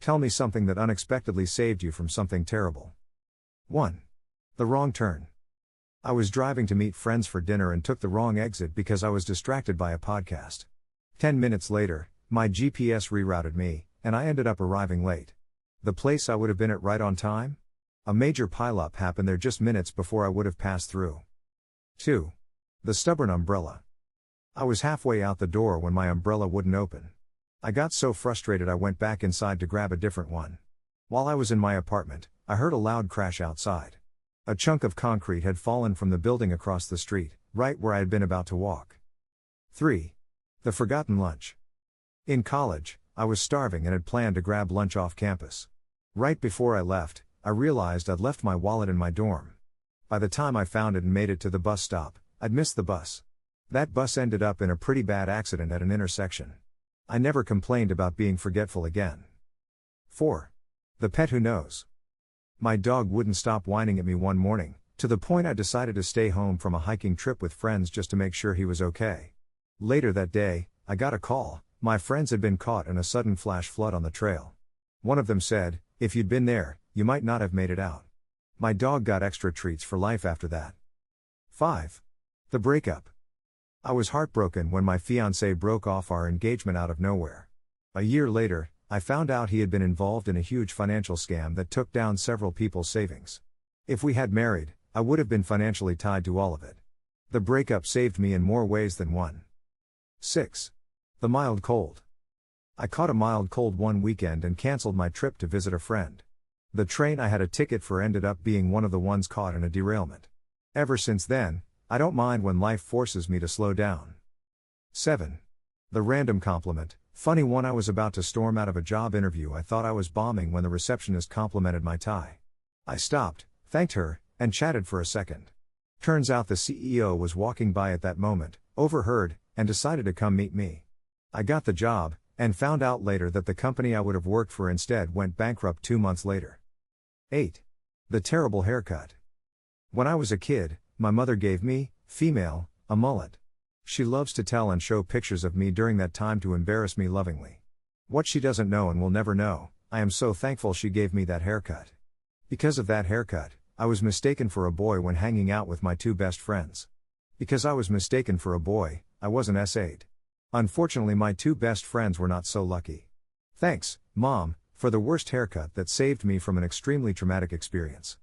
Tell me something that unexpectedly saved you from something terrible. 1. The wrong turn. I was driving to meet friends for dinner and took the wrong exit because I was distracted by a podcast. 10 minutes later, my GPS rerouted me, and I ended up arriving late. The place I would have been at right on time? A major pileup happened there just minutes before I would have passed through. 2. The stubborn umbrella. I was halfway out the door when my umbrella wouldn't open. I got so frustrated I went back inside to grab a different one. While I was in my apartment, I heard a loud crash outside. A chunk of concrete had fallen from the building across the street, right where I had been about to walk. 3. The forgotten lunch. In college, I was starving and had planned to grab lunch off campus. Right before I left, I realized I'd left my wallet in my dorm. By the time I found it and made it to the bus stop, I'd missed the bus. That bus ended up in a pretty bad accident at an intersection. I never complained about being forgetful again. 4. The pet who knows. My dog wouldn't stop whining at me one morning, to the point I decided to stay home from a hiking trip with friends just to make sure he was okay. Later that day, I got a call. My friends had been caught in a sudden flash flood on the trail. One of them said, "If you'd been there, you might not have made it out." My dog got extra treats for life after that. 5. The breakup. I was heartbroken when my fiancé broke off our engagement out of nowhere. A year later, I found out he had been involved in a huge financial scam that took down several people's savings. If we had married, I would have been financially tied to all of it. The breakup saved me in more ways than one. 6. The mild cold. I caught a mild cold one weekend and canceled my trip to visit a friend. The train I had a ticket for ended up being one of the ones caught in a derailment. Ever since then, I don't mind when life forces me to slow down. 7. The random compliment. Funny one, I was about to storm out of a job interview I thought I was bombing when the receptionist complimented my tie. I stopped, thanked her, and chatted for a second. Turns out the CEO was walking by at that moment, overheard, and decided to come meet me. I got the job, and found out later that the company I would have worked for instead went bankrupt 2 months later. 8. The terrible haircut. When I was a kid, my mother gave me, female, a mullet. She loves to tell and show pictures of me during that time to embarrass me lovingly. What she doesn't know and will never know, I am so thankful she gave me that haircut. Because of that haircut, I was mistaken for a boy when hanging out with my 2 best friends. Because I was mistaken for a boy, I wasn't S8. Unfortunately, my 2 best friends were not so lucky. Thanks, Mom, for the worst haircut that saved me from an extremely traumatic experience.